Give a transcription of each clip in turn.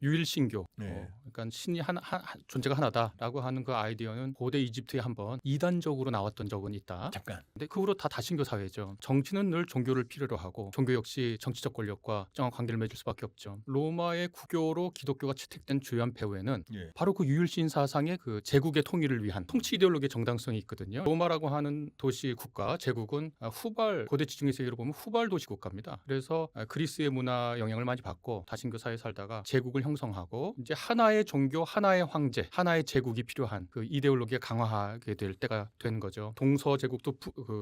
유일신교, 네. 그러니까 신이 존재가 하나다라고 하는 그 아이디어는 고대 이집트에 한번 이단적으로 나왔던 적은 있다. 잠깐. 근데 그 후로 다 다신교 사회죠. 정치는 늘 종교를 필요로 하고 종교 역시 정치적 권력과 정한 관계를 맺을 수밖에 없죠. 로마의 국교로 기독교가 채택된 주요한 배후에는 예. 바로 그 유일신 사상의 그 제국의 통일을 위한 통치 이데올로기의 정당성이 있거든요. 로마라고 하는 도시 국가 제국은 후발 고대 지중해 세계로 보면 후발 도시 국가입니다. 그래서 그리스의 문화 영향을 많이 받고 다신교 사회에 살다가 제국을 형성하고 이제 하나의 종교, 하나의 황제, 하나의 제국이 필요한 그 이데올로기가 강화하게 될 때가 된 거죠. 동서 제국도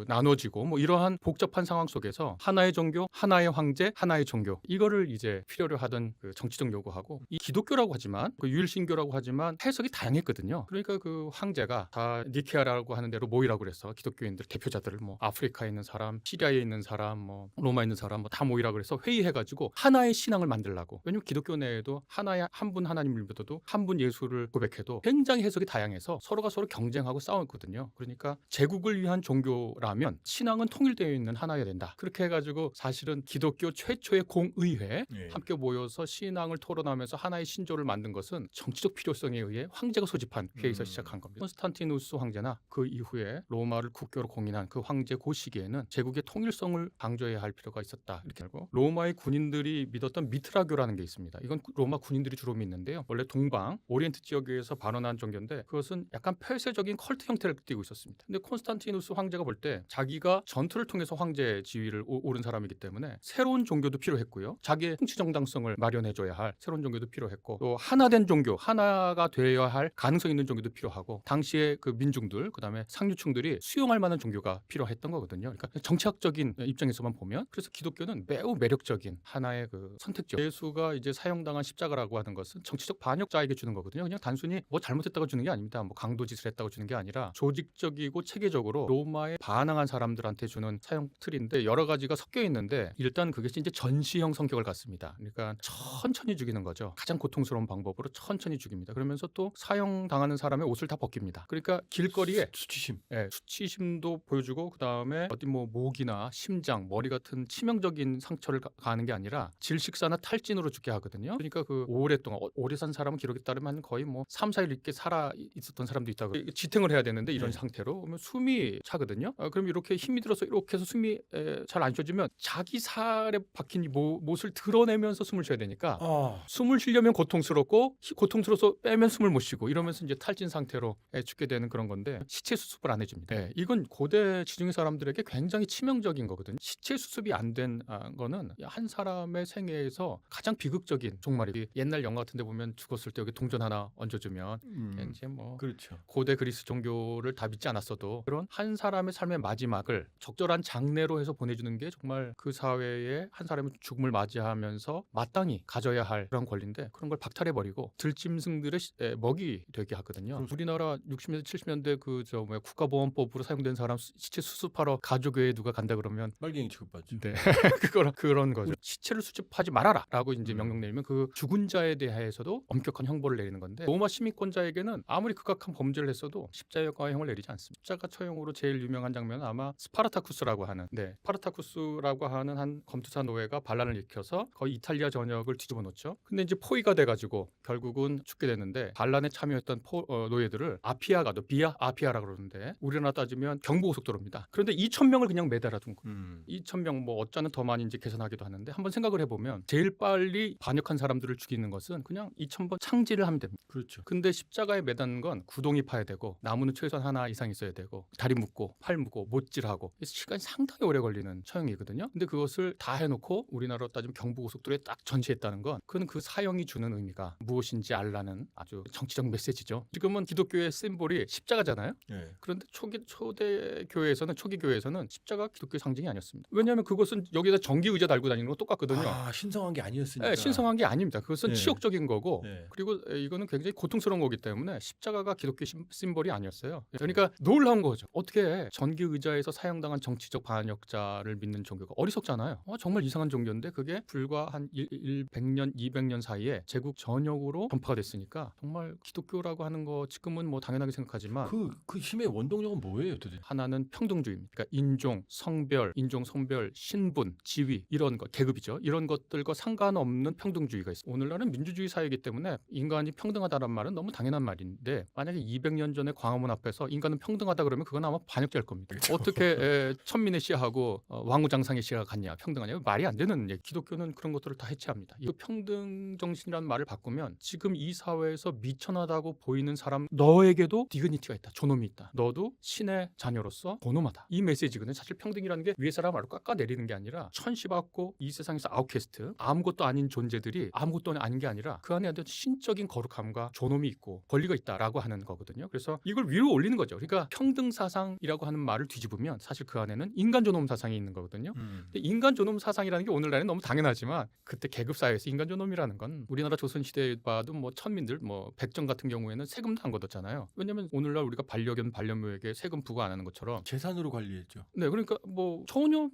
나눠지고 뭐 이러한 복잡한 상황 속에서 하나의 종교, 하나의 황제, 하나의 종교 이거를 이제 필요로 하던 그 정치적 요구하고 이 기독교라고 하지만 그 유일신교라고 하지만 해석이 다양했거든요. 그러니까 그 황제가 다 니케아라고 하는 대로 모이라고 그래서 기독교인들 대표자들을 뭐 아프리카에 있는 사람, 시리아에 있는 사람, 뭐 로마에 있는 사람 뭐 다 모이라고 그래서 회의해가지고 하나의 신앙을 만들라고. 왜냐면 기독교 내에도 하나의 한 분 하나님을 믿어도 한 분 예수를 고백해도 굉장히 해석이 다양해서 서로가 서로 경쟁하고 싸웠거든요. 그러니까 제국을 위한 종교라면 신앙은 통일되어 있는 하나여야 된다. 그렇게 해가지고 사실은 기독교 최초의 공의회 예. 함께 모여서 신앙을 토론하면서 하나의 신조를 만든 것은 정치적 필요성에 의해 황제가 소집한 회의에서 시작한 겁니다. 콘스탄티누스 황제나 그 이후에 로마를 국교로 공인한 그 황제 그 시기에는 제국의 통일성을 강조해야 할 필요가 있었다. 이렇게 알고 로마의 군인들이 믿었던 미트라교라는 게 있습니다. 이건 로마 군인들이 주로 믿는데요. 원래 동방 오리엔트 지역에서 발원한 종교인데 그것은 약간 폐쇄적인 컬트 형태를 띠고 있었습니다. 근데 콘스탄티누스 황제가 볼 때 자기가 전투를 통해서 황제 지위를 오른 사람이기 때문에 새로운 종교도 필요했고요. 자기의 통치 정당성을 마련해줘야 할 새로운 종교도 필요했고 또 하나된 종교, 하나가 되어야 할 가능성 있는 종교도 필요하고 당시에 그 민중들, 그다음에 상류층들이 수용할 만한 종교가 필요했던 거거든요. 그러니까 정치학적인 입장에서만 보면 그래서 기독교는 매우 매력적인 하나의 그 선택적. 예수가 이제 사형당한 십자가라고 하는 것은 정치적 반역자에게 주는 거거든요. 그냥 단순히 뭐 잘못했다고 주는 게 아닙니다. 뭐 강도짓을 했다고 주는 게 아니라 조직적이고 체계적으로 로마에 반항한 사람들한테 주는 사형 틀인데 여러 가지가 섞여 있는데 일단 그것이 이제 전시형 성격을 갖습니다. 그러니까 천천히 죽이는 거죠. 가장 고통스러운 방법으로 천천히 죽입니다. 그러면서 또 사형 당하는 사람의 옷을 다 벗깁니다. 그러니까 길거리에 수치심. 수치심도 보여주고 그다음에 어디 뭐 목이나 심장, 머리 같은 치명적인 상처를 가는 게 아니라 질식사나 탈진으로 죽게 하거든요. 그러니까 그 오랫동안 오래 산 사람은 기록에 따르면 거의 뭐 3, 4일 있게 살아 있었던 사람도 있다고. 지탱을 해야 되는데 이런 상태로 그러면 숨이 차거든요. 그럼 이렇게 힘이 들어서 이렇게 해서 숨이 잘 안 쉬어지면 자기 살에 박힌 이 못을 드러내면서 숨을 쉬어야 되니까 숨을 쉬려면 고통스럽고 고통스러워서 빼면 숨을 못 쉬고 이러면서 이제 탈진 상태로 죽게 되는 그런 건데 시체 수습을 안 해줍니다. 이건 고대 지중해 사람들에게 굉장히 치명적인 거거든요. 시체 수습이 안 된 거는 한 사람의 생애에서 가장 비극적인 종말이 옛날 영화 같은 데 보면 죽었을 때 여기 동전 하나 얹어주면 이제 뭐 그렇죠. 고대 그리스 종교를 다 믿지 않았어도 그런 한 사람의 삶의 마지막을 적절한 장례로 해서 보내주는 게 정말 그 사회에 한 사람의 죽음을 맞이하면서 마땅히 가져야 할 그런 권리인데 그런 걸 박탈해버리고 들짐승들의 먹이 되게 하거든요. 그렇습니다. 우리나라 60년대 70년대 그 국가보안법으로 사용된 사람 시체 수습하러 가족회에 누가 간다 그러면 빨갱이 취급받죠. 네. 그런 거죠. 시체를 수집하지 말아라라고 이제 명령 내리면 그 죽은 자에 대해서도 엄격한 형벌을 내리는 건데 로마 시민권자에게는 아무리 극악한 범죄를 했어도 십자가형을 내리지 않습니다. 십자가 처형으로 제일 유명한 장면은 아마 스파르타쿠스라고 하는 스파르타쿠스라고 하는 한 검투사 노예가 반란을 일으켜서 거의 이탈리아 전역을 뒤집어 놓죠. 근데 이제 포위가 돼가지고 결국은 죽게 됐는데 반란에 참여했던 노예들을 아피아라고 그러는데 우리나라 따지면 경부고속도로입니다. 그런데 2,000명을 그냥 매달아 둔 거예요. 2,000명 뭐 어쩌면 더 많이 이제 계산하기도 하는데 한번 생각을 해보면 제일 빨리 반역한 사람들을 죽이는 것은 그냥 2,000번 창질을 하면 됩니다. 그렇죠. 근데 십자가에 매다는 건 구덩이 파야 되고 나무는 최소한 하나 이상 있어야 되고 다리 묶고 팔 묶고 못질하고 시간이 상당히 오래 걸리는 처형이거든요. 근데 그것을 다 해놓고 우리나라로 따지면 경부고속도로에 딱 전시했다는 건 그건 그 사형이 주는 의미가 무엇인지 알라는 아주 정치적 메시지죠. 지금은 기독교의 심볼이 십자가잖아요. 그런데 초기 교회에서는 십자가 기독교의 상징이 아니었습니다. 왜냐하면 그것은 여기다 전기 의자 달고 다니는 거 똑같거든요. 신성한 게 아니었으니까. 신성한 게 아닙니다. 그것은 치욕적인 거고 그리고 이거는 굉장히 고통스러운 거기 때문에 십자가가 기독교 심볼이 아니었어요. 그러니까 놀라운 거죠. 어떻게 전기 의자에서 사형당한 정치적 반역자를 믿는 종교가 어리석잖아요. 정말 이상한 종교인데 그게 불과 한 100년, 200년 사이에 제국 전역으로 전파가 됐으니까 정말 기독교라고 하는 거 지금은 뭐 당연하게 생각하지만 그 힘의 원동력은 뭐예요, 도대체? 하나는 평등주의입니다. 그러니까 인종, 성별, 신분, 지위 이런 것, 계급이죠. 이런 것들과 상관없는 평등주의가 있어요. 오늘날은 민주주의 사회이기 때문에 인간이 평등하다는 말은 너무 당연한 말인데 만약에 200년 전에 광화문 앞에서 인간은 평등하다 그러면 그건 아마 반역될 겁니다. 그렇죠. 어떻게 천민의 씨하고 왕후장상의 씨가 같냐, 평등하냐, 말이 안 되는 얘기. 기독교는 그런 것들을 다 해체합니다. 이 평등 정신이라는 말을 바꾸면 지금 이 사회에서 미천하다고 보이는 사람 너에게도 디그니티가 있다, 존엄이 있다. 너도 신의 자녀로서 존엄하다. 이 메시지거든요. 사실 평등이라는 게 위에 사람 아래로 깎아내리는 게 아니라 천시받고 이 세상에서 아웃캐스트, 아무것도 아닌 존재들이 아무것도 아닌 게 아니라 그 안에 어떤 신적인 거룩함과 존엄이 있고 권리가 있다라고 하는 거거든요. 그래서 이걸 위로 올리는 거죠. 그러니까 평등 사상이라고 하는 말을 뒤집으면 사실 그 안에는 인간 존엄 사상이 있는 거거든요. 근데 인간 존엄 사상이라는 게 오늘날에는 너무 당연하지만 그때 계급 사회에서 인간 존엄이라는 건 우리나라 조선 시대에 봐도 뭐 천민들, 뭐 백정 같은 경우에는 세금도 안 걷었잖아요. 왜냐면 오늘날 우리가 반려견, 반려묘에게 세금 부과 안 하는 것처럼 재산으로 관리했죠. 네, 그러니까 뭐 전혀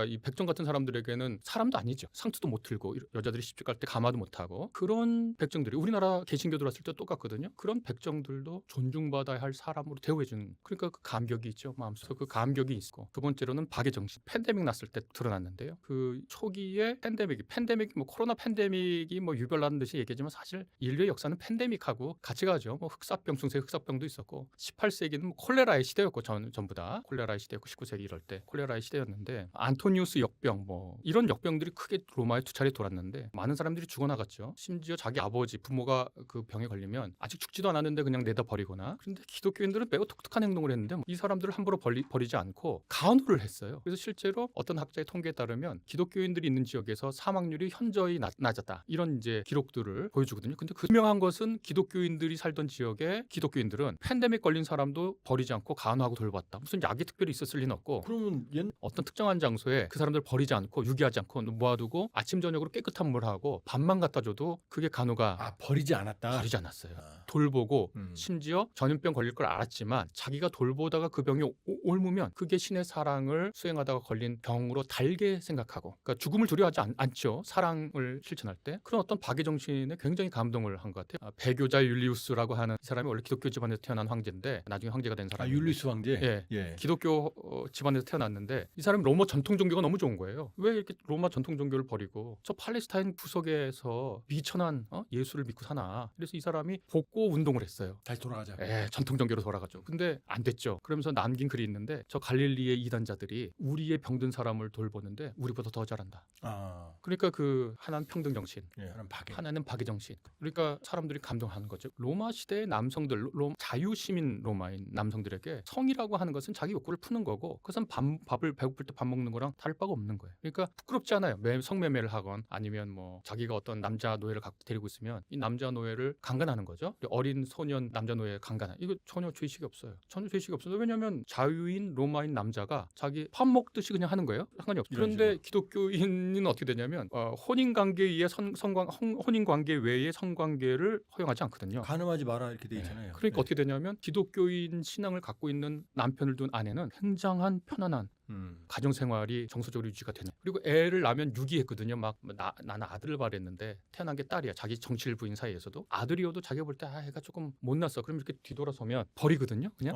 이 백정 같은 사람들에게는 사람도 아니죠. 상투도 못 들고 여자들이 시집 갈 때 가마도 못 하고 그런 백정들이 우리나라 개신교 들어왔을 때 똑같거든요. 그런 백정들도 존중받아야 할 사람으로 대우해 주는 그러니까 그 감격이 있죠. 마음속에 그 감격이 있고 두 번째로는 박의 정신. 팬데믹 났을 때 드러났는데요. 그 초기에 팬데믹 뭐 코로나 팬데믹이 뭐 유별나는 듯이 얘기하지만 사실 인류의 역사는 팬데믹하고 같이 가죠. 뭐 흑사병, 중세 흑사병도 있었고 18세기는 뭐 콜레라의 시대였고 전부 다 콜레라의 시대였고 19세기 이럴 때 콜레라의 시대였는데 안토니우스 역병 뭐 이런 역병들이 크게 로마에 두 차례 돌았는데 많은 사람들이 죽어나갔죠. 심지어 자기 아버지 부모가 그 병에 걸리면 아직 죽지도 않았는데 그냥 내다 버리거나. 그런데 기독교인들은 매우 독특한 행동을 했는데 이 사람들을 함부로 버리지 않고 간호를 했어요. 그래서 실제로 어떤 학자의 통계에 따르면 기독교인들이 있는 지역에서 사망률이 현저히 낮았다. 이런 이제 기록들을 보여주거든요. 근데 그 분명한 것은 기독교인들이 살던 지역에 기독교인들은 팬데믹 걸린 사람도 버리지 않고 간호하고 돌봤다. 무슨 약이 특별히 있었을 리는 없고 그러면 어떤 특정한 장소에 그 사람들 버리지 않고 유기하지 않고 모아두고 아침 저녁으로 깨끗한 물하고 밥만 갖다 줘도 그게 간호가 버리지 않았다. 버리지 않았어요. 돌보고 심지어 전염병 걸릴 걸 알았지만 자기가 돌보다가 그 병이 옮으면 그게 신의 사랑을 수행하다가 걸린 병으로 달게 생각하고 그러니까 죽음을 두려워하지 않죠. 사랑을 실천할 때. 그런 어떤 박의 정신에 굉장히 감동을 한 것 같아요. 배교자 율리우스라고 하는 이 사람이 원래 기독교 집안에서 태어난 황제인데 나중에 황제가 된 사람. 율리우스 황제? 예. 기독교 집안에서 태어났는데 이 사람이 로마 전통 종교가 너무 좋은 거예요. 왜 이렇게 로마 전통 종교를 버리고 저 팔레스타인 구석에서 비천한 예수를 믿고 사나. 그래서 이 사람이 복고 운동을 했어요. 다시 돌아가자. 전통 종교로 돌아가죠. 근데 안 됐죠. 그러면서 남긴 글이 있는데 저 갈릴리의 이단자들이 우리의 병든 사람을 돌보는데 우리보다 더 잘한다. 그러니까 그 하나는 평등 정신, 하나는 박의 정신. 그러니까 사람들이 감동하는 거죠. 로마 시대의 남성들, 자유시민 로마인 남성들에게 성이라고 하는 것은 자기 욕구를 푸는 거고 그것은 밥을 배고플 때 밥 먹는 거랑 다를 바가 없는 거예요. 그러니까 부끄럽지 않아요. 성매매를 하건 아니면 뭐 자기가 어떤 남자 노예를 데리고 있으면 이 남자 노예를 강간하는 거죠. 어린 소년 남자 노예 강간하는 이거 전혀 죄의식이 없어요. 전혀 죄의식이 없어요. 왜냐하면 자유인 로마인 남자가 자기 밥 먹듯이 그냥 하는 거예요. 상관이 없어요. 그런데 기독교인은 어떻게 되냐면 혼인 관계에 의해 혼인 관계 외에 성관계를 허용하지 않거든요. 간음하지 마라 이렇게 돼 있잖아요. 그러니까 어떻게 되냐면 기독교인 신앙을 갖고 있는 남편을 둔 아내는 굉장한 편안한 가정생활이 정서적으로 유지가 되는. 그리고 애를 낳으면 유기했거든요. 나는 아들을 바랬는데 태어난 게 딸이야. 자기 정칠 부인 사이에서도 아들이어도 자기가 볼 때 애가 조금 못났어. 그럼 이렇게 뒤돌아서면 버리거든요. 그냥.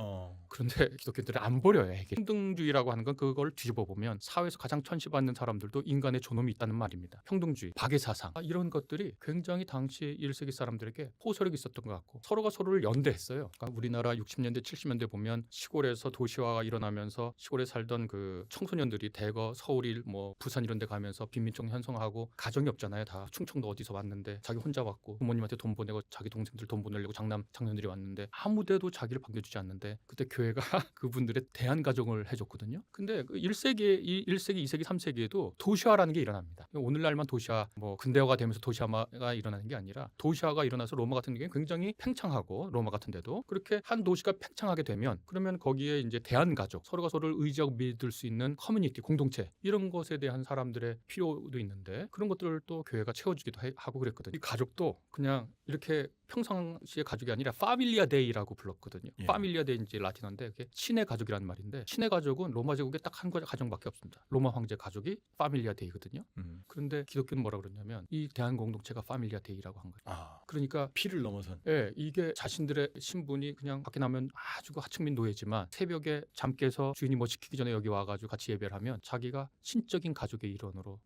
그런데 기독교인들은 안 버려요. 애기. 평등주의라고 하는 건 그걸 뒤집어 보면 사회에서 가장 천시받는 사람들도 인간의 존엄이 있다는 말입니다. 평등주의, 박의 사상 이런 것들이 굉장히 당시 1세기 사람들에게 포섭력이 있었던 것 같고 서로가 서로를 연대했어요. 그러니까 우리나라 60년대 70년대 보면 시골에서 도시화가 일어나면서 시골에 살던 그 청소년들이 대거 서울이 뭐 부산 이런 데 가면서 빈민촌 형성하고 가정이 없잖아요. 다 충청도 어디서 왔는데 자기 혼자 왔고 부모님한테 돈 보내고 자기 동생들 돈 보내려고 장남들이 왔는데 아무데도 자기를 반겨주지 않는데 그때 교회가 그분들의 대안가정을 해줬거든요. 근데 1세기, 2세기, 3세기에도 도시화라는 게 일어납니다. 오늘날만 도시화 뭐 근대화가 되면서 도시화가 일어나는 게 아니라 도시화가 일어나서 로마 같은 게 굉장히 팽창하고 로마 같은 데도 그렇게 한 도시가 팽창하게 되면 그러면 거기에 이제 대안가족 서로가 서로를 의지하고 믿을 수 있는 커뮤니티, 공동체 이런 것에 대한 사람들의 필요도 있는데 그런 것들을 또 교회가 채워주기도 하고 그랬거든요. 이 가족도 그냥 이렇게 평상시의 가족이 아니라 파밀리아 데이라고 불렀거든요. 예. 파밀리아 데이인지 라틴어인데 그게 신의 가족이라는 말인데 신의 가족은 로마 제국에 딱 한 가정밖에 없습니다. 로마 황제 가족이 파밀리아 데이거든요. 그런데 기독교는 뭐라 그러냐면 이 대한 공동체가 파밀리아 데이라고 한 거예요. 아, 그러니까 피를 넘어선. 예, 이게 자신들의 신분이 그냥 밖에 나면 아주 하층민 노예지만 새벽에 잠 깨서 주인이 뭐 시키기 전에 여기 와가지고 같이 예배를 하면 자기가 신적인 가족의 일원으로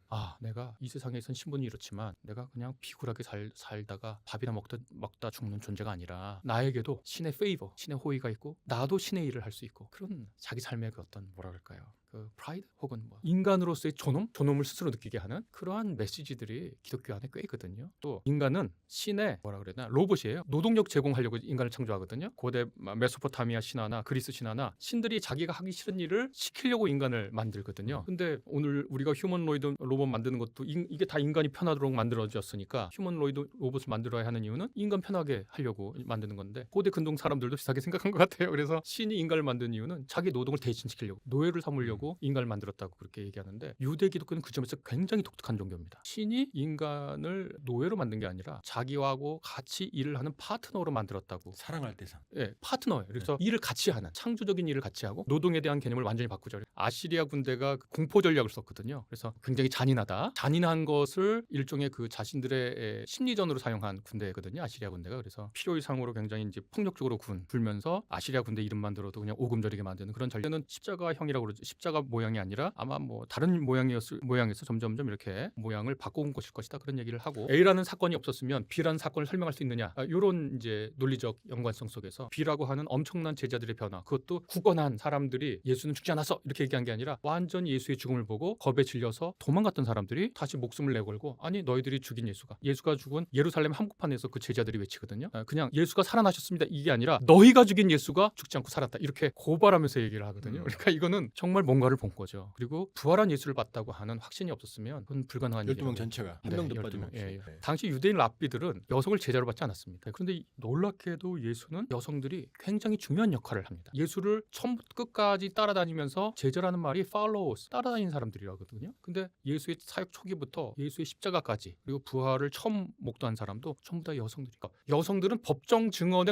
아, 내가 이 세상에선 신분이 이렇지만 내가 그냥 비굴하게 살다가 밥이나 먹다 죽는 존재가 아니라 나에게도 신의 페이버, 신의 호의가 있고 나도 신의 일을 할 수 있고 그런 자기 삶의 그 어떤 뭐라 그럴까요? 그 프라이드 혹은 뭐 인간으로서의 존엄을 스스로 느끼게 하는 그러한 메시지들이 기독교 안에 꽤 있거든요. 또 인간은 신의 뭐라 그래야 되나 로봇이에요. 노동력 제공하려고 인간을 창조하거든요. 고대 메소포타미아 신화나 그리스 신화나 신들이 자기가 하기 싫은 일을 시키려고 인간을 만들거든요. 근데 오늘 우리가 휴머노이드 로봇 만드는 것도 이게 다 인간이 편하도록 만들어졌으니까 휴머노이드 로봇을 만들어야 하는 이유는 인간 편하게 하려고 만드는 건데 고대 근동 사람들도 비슷하게 생각한 것 같아요. 그래서 신이 인간을 만든 이유는 자기 노동을 대신시키려고 노예를 삼으려고 인간을 만들었다고 그렇게 얘기하는데 유대 기독교는 그 점에서 굉장히 독특한 종교입니다. 신이 인간을 노예로 만든 게 아니라 자기하고 같이 일을 하는 파트너로 만들었다고. 사랑할 대상. 예, 파트너예요. 그래서 일을 같이 하는 창조적인 일을 같이 하고 노동에 대한 개념을 완전히 바꾸죠. 아시리아 군대가 공포 전략을 썼거든요. 그래서 굉장히 잔인하다. 잔인한 것을 일종의 그 자신들의 심리전으로 사용한 군대거든요. 아시리아 군대가. 그래서 필요 이상으로 굉장히 이제 폭력적으로 굴면서 아시리아 군대 이름만 들어도 그냥 오금저리게 만드는 그런 전략은 십자가형이라고 그러죠. 십자가 모양이 아니라 아마 뭐 다른 모양에서 점점점 이렇게 모양을 바꿔온 것일 것이다 그런 얘기를 하고 A라는 사건이 없었으면 B라는 사건을 설명할 수 있느냐 이런 이제 논리적 연관성 속에서 B라고 하는 엄청난 제자들의 변화 그것도 굳건한 사람들이 예수는 죽지 않았어 이렇게 얘기한 게 아니라 완전히 예수의 죽음을 보고 겁에 질려서 도망갔던 사람들이 다시 목숨을 내걸고 아니 너희들이 죽인 예수가 죽은 예루살렘 한복판에서 그 제자들이 외치거든요. 그냥 예수가 살아나셨습니다 이게 아니라 너희가 죽인 예수가 죽지 않고 살았다 이렇게 고발하면서 얘기를 하거든요. 그러니까 이거는 정말 뭔가를 본 거죠. 그리고 부활한 예수를 봤다고 하는 확신이 없었으면 그건 불가능한 일이에요. 12명 전체가 한 명도 빠짐없이. 예. 당시 유대인 랍비들은 여성을 제자로 받지 않았습니다. 그런데 놀랍게도 예수는 여성들이 굉장히 중요한 역할을 합니다. 예수를 처음부터 끝까지 따라다니면서 제자라는 말이 followers, 따라다니는 사람들이라거든요. 근데 예수의 사역 초기부터 예수의 십자가까지 그리고 부활을 처음 목도한 사람도 전부 다 여성들이니까 여성들은 법정 증언에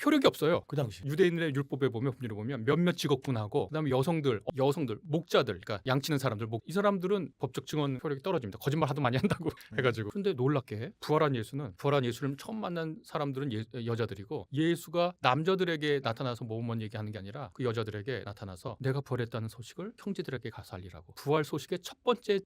효력이 없어요. 그 당시. 유대인의 율법에 보면 법률에 보면 몇몇 직업군하고 그다음에 여성들, 목자들, 그러니까 양치는 사람들, 이 사람들은 법적 증언 효력이 떨어집니다. 거짓말 하도 많이 한다고 해가지고. 그런데 놀랍게 부활한 예수를 처음 만난 사람들은 여자들이고 예수가 남자들에게 나타나서 뭐만 얘기하는 게 아니라 그 여자들에게 나타나서 내가 부활했다는 소식을 형제들에게 가서 알리라고. 부활 소식의 첫 번째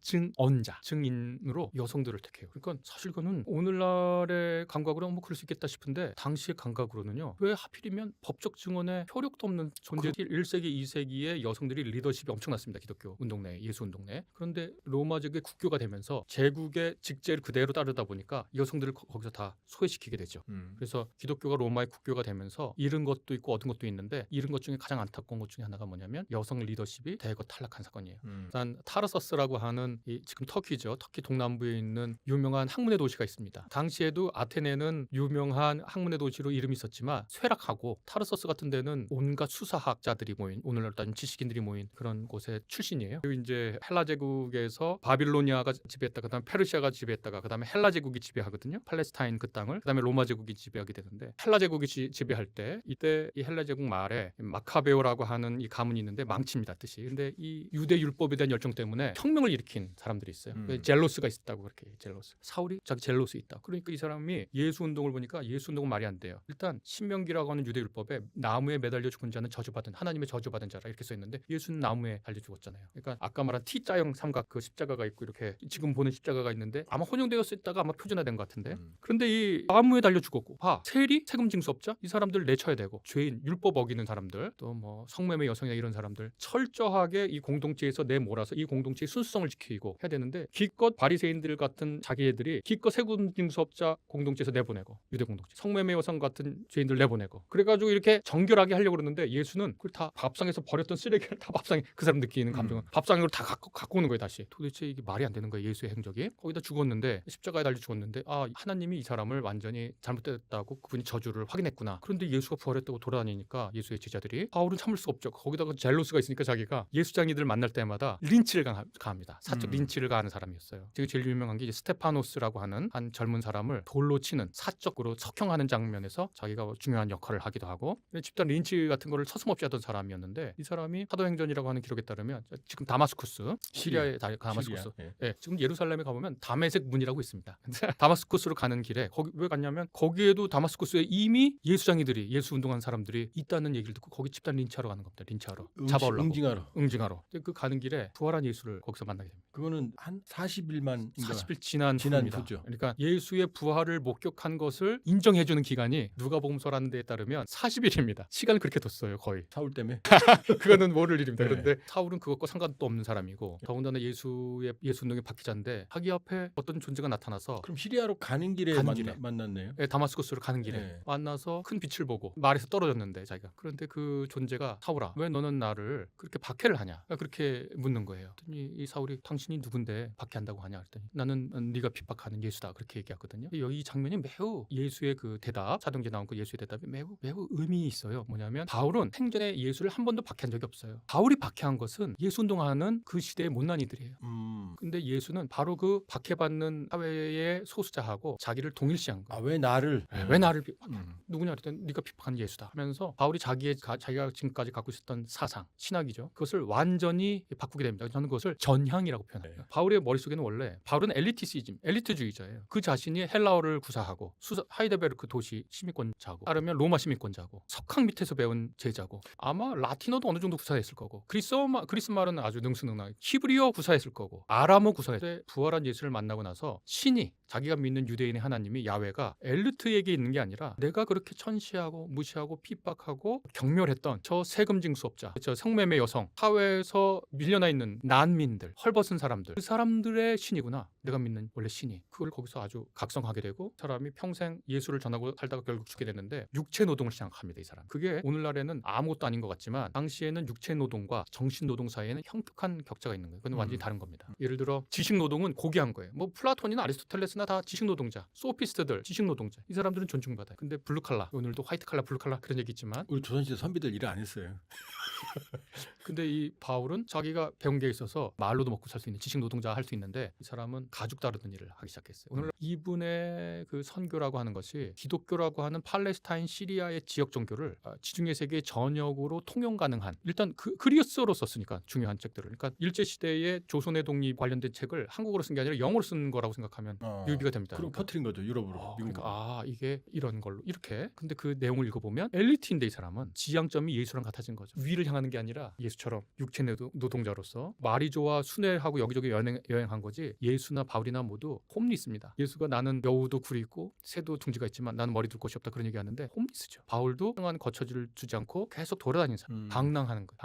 증인으로 여성들을 택해요. 그러니까 사실 그거는 오늘날의 감각으로 뭐 그럴 수 있겠다 싶은데 당시의 감각으로는요. 왜 하필이면 법적 증언에 효력도 없는 존재들 1세기, 2세기에 여성들이 리더십이 엄청났습니다. 기독교 운동 내, 예수 운동 내. 그런데 로마 제국의 국교가 되면서 제국의 직제를 그대로 따르다 보니까 여성들을 거기서 다 소외시키게 되죠. 그래서 기독교가 로마의 국교가 되면서 잃은 것도 있고 얻은 것도 있는데 잃은 것 중에 가장 안타까운 것 중에 하나가 뭐냐면 여성 리더십이 대거 탈락한 사건이에요. 일단 타르서스라고 하는 지금 터키죠. 터키 동남부에 있는 유명한 학문의 도시가 있습니다. 당시에도 아테네는 유명한 학문의 도시로 이름이 있었지만 쇠락하고 타르서스 같은 데는 온갖 수사학자들이 모인 오늘날 따지면 지식인들이 모인 그런 곳의 출신이에요. 그리고 이제 헬라 제국에서 바빌로니아가 지배했다, 그다음에 페르시아가 지배했다가 그다음에 헬라 제국이 지배하거든요. 팔레스타인 그 땅을 그다음에 로마 제국이 지배하게 되는데 헬라 제국이 지배할 때 이때 이 헬라 제국 말에 마카베오라고 하는 이 가문이 있는데 망칩니다 뜻이. 근데 이 유대 율법에 대한 열정 때문에 혁명을 일으킨 사람들이 있어요. 젤로스가 있었다고 그렇게 사울이 자기 젤로스 있다. 그러니까 이 사람이 예수 운동을 보니까 예수 운동은 말이 안 돼요. 일단 신명기라고 하는 유대 율법에 나무에 매달려 죽은 자는 저주받은 하나님의 저주받은 자라 이렇게 써 있는데 예수는 나무에 달려 죽었잖아요. 그러니까 아까 말한 T자형 삼각 그 십자가가 있고 이렇게 지금 보는 십자가가 있는데 아마 혼용되었다가 아마 표준화된 것 같은데 그런데 이 나무에 달려 죽었고 세리 세금 징수업자 이 사람들 내쳐야 되고 죄인 율법 어기는 사람들 또 뭐 성매매 여성이나 이런 사람들 철저하게 이 공동체에서 내몰아서 이 공동체의 순수성을 지키고 해야 되는데 기껏 바리새인들 같은 자기애들이 기껏 세금 징수업자 공동체에서 내보내고 유대 공동체 성매매 여성 같은 죄인들 내보내고 그래가지고 이렇게 정결하게 하려고 그러는데 예수는 그걸 다 밥상에서 버렸던 쓰레기를 다 밥상에 그 사람 느끼는 감정을 밥상으로 다 갖고 오는 거예요. 다시 도대체 이게 말이 안 되는 거예요. 예수의 행적이 거기다 죽었는데 십자가에 달려 죽었는데 하나님이 이 사람을 완전히 잘못됐다고 그분이 저주를 확인했구나. 그런데 예수가 부활했다고 돌아다니니까 예수의 제자들이 바울은 참을 수가 없죠. 거기다가 젤로스가 있으니까 자기가 예수장이들 만날 때마다 린치를 가합니다. 사적 린치를 가하는 사람이었어요. 지금 제일 유명한 게 이제 스테파노스라고 하는 한 젊은 사람을 돌로 치는 사적으로 석형하는 장면에서 자기가 중요한 역할을 하기도 하고 집단 린치 같은 거를 서슴없이 하던 사람이었는데 이 사람이 사도행전이라고 하는 기록에 따르면 지금 다마스쿠스 시리아의 다마스쿠스 예, 지금 예루살렘에 가보면 다메섹 문이라고 있습니다. 근데 다마스쿠스로 가는 길에 거기 왜 갔냐면 거기에도 다마스쿠스에 이미 예수장이들이 예수 운동한 사람들이 있다는 얘기를 듣고 거기 집단 린치하러 가는 겁니다. 린치하러 잡아오려고 응징하러 그 가는 길에 부활한 예수를 거기서 만나게 됩니다. 그거는 한 40일만 40일 지난 후입니다. 후죠. 그러니까 예수의 부활을 목격한 것을 인정해주는 기간이 누가복음서라는 데에 따르면 40일입니다. 시간을 그렇게 뒀어요. 거의. 사울 때문에. 그거는 모를 일입니다. 네. 그런데 사울은 그것과 상관도 없는 사람이고 더군다나 예수 운동의 박기자인데 자기 앞에 어떤 존재가 나타나서 그럼 시리아로 가는 길에 만났네요. 네, 다마스쿠스로 가는 길에 네. 만나서 큰 빛을 보고 말에서 떨어졌는데 자기가 그런데 그 존재가 사울아 왜 너는 나를 그렇게 박해를 하냐 그렇게 묻는 거예요. 그랬더니 이 사울이 당신이 누군데 박해한다고 하냐 그랬더니 나는 네가 핍박하는 예수다 그렇게 얘기했거든요. 이 장면이 매우 예수의 그 대답 사도행전에 나온 그 예수의 대답이 매우 의미 있어요. 뭐냐면 바울은 행전에 예수를 한 번도 박해한 적이 없어요. 바울이 박해한 것은 예수 운동하는 그 시대의 못난이들이에요. 근데 예수는 바로 그 박해받는 사회의 소수자하고 자기를 동일시한 거예요. 왜 나를? 왜 나를 누구냐 그랬더니 네가 핍박한 예수다 하면서 바울이 자기가 지금까지 갖고 있었던 사상, 신학이죠. 그것을 완전히 바꾸게 됩니다. 저는 그것을 전향이라고 표현합니다. 네. 바울의 머릿속에는 원래 바울은 엘리트주의자예요. 그 자신이 헬라어를 구사하고 하이데베르크 도시 시민권자고 따르면 로마 시민권자고 석학 밑에서 배운 제자고 아마 라틴어도 어느 정도 구사했을 거고 그리스 말은 아주 능수능란하게 히브리어 구사했을 거고 아람어 구사했을 때 부활한 예수를 만나고 나서 신이 자기가 믿는 유대인의 하나님이 야훼가 엘리트에게 있는 게 아니라 내가 그렇게 천시하고 무시하고 핍박하고 경멸했던 저 세금 징수업자, 저 성매매 여성, 사회에서 밀려나 있는 난민들, 헐벗은 사람들, 그 사람들의 신이구나. 내가 믿는 원래 신이. 그걸 거기서 아주 각성하게 되고 사람이 평생 예수를 전하고 살다가 결국 죽게 됐는데 육체 노동을 시작합니다. 이 사람. 그게 오늘날에는 아무것도 아닌 것 같지만 당시에는 육체 노동과 정신 노동 사이에는 현격한 격차가 있는 거예요. 그건 완전히 다른 겁니다. 예를 들어 지식 노동은 고귀한 거예요. 뭐 플라톤이나 아리스토텔레스나 다 지식 노동자, 소피스트들, 지식 노동자. 이 사람들은 존중받아요. 근데 블루칼라, 오늘도 화이트 칼라, 블루칼라 그런 얘기 있지만 우리 조선시대 선비들 일을 안 했어요. 근데 이 바울은 자기가 배운 게 있어서 말로도 먹고 살 수 있는 지식 노동자 할 수 있는데 이 사람은 가죽 다루는 일을 하기 시작했어요. 오늘 이분의 그 선교라고 하는 것이 기독교라고 하는 팔레스타인 시리아의 지역 종교를 지중해 세계 전역으로 통용 가능한 일단 그리스어로 썼으니까 중요한 책들을 그러니까 일제 시대의 조선의 독립 관련된 책을 한국어로 쓴 게 아니라 영어로 쓴 거라고 생각하면 유비가 됩니다. 그리고 퍼뜨린 거죠 유럽으로. 그러니까 이게 이런 걸로 이렇게 근데 그 내용을 읽어보면 엘리트인데 이 사람은 지향점이 예수랑 같아진 거죠. 위를 향하는 게 아니라 예수처럼 육체 노동자로서 마리조와 순회하고 여기저기 여행한 거지 예수나 바울이나 모두 홈리스입니다. 예수가 나는 여우도 굴이 있고 새도 둥지가 있지만 나는 머리 둘 곳이 없다 그런 얘기하는데 홈리스죠. 바울도 행한 거처지를 주지 않고 계속 돌아다니는 사람 방랑하는 거예요.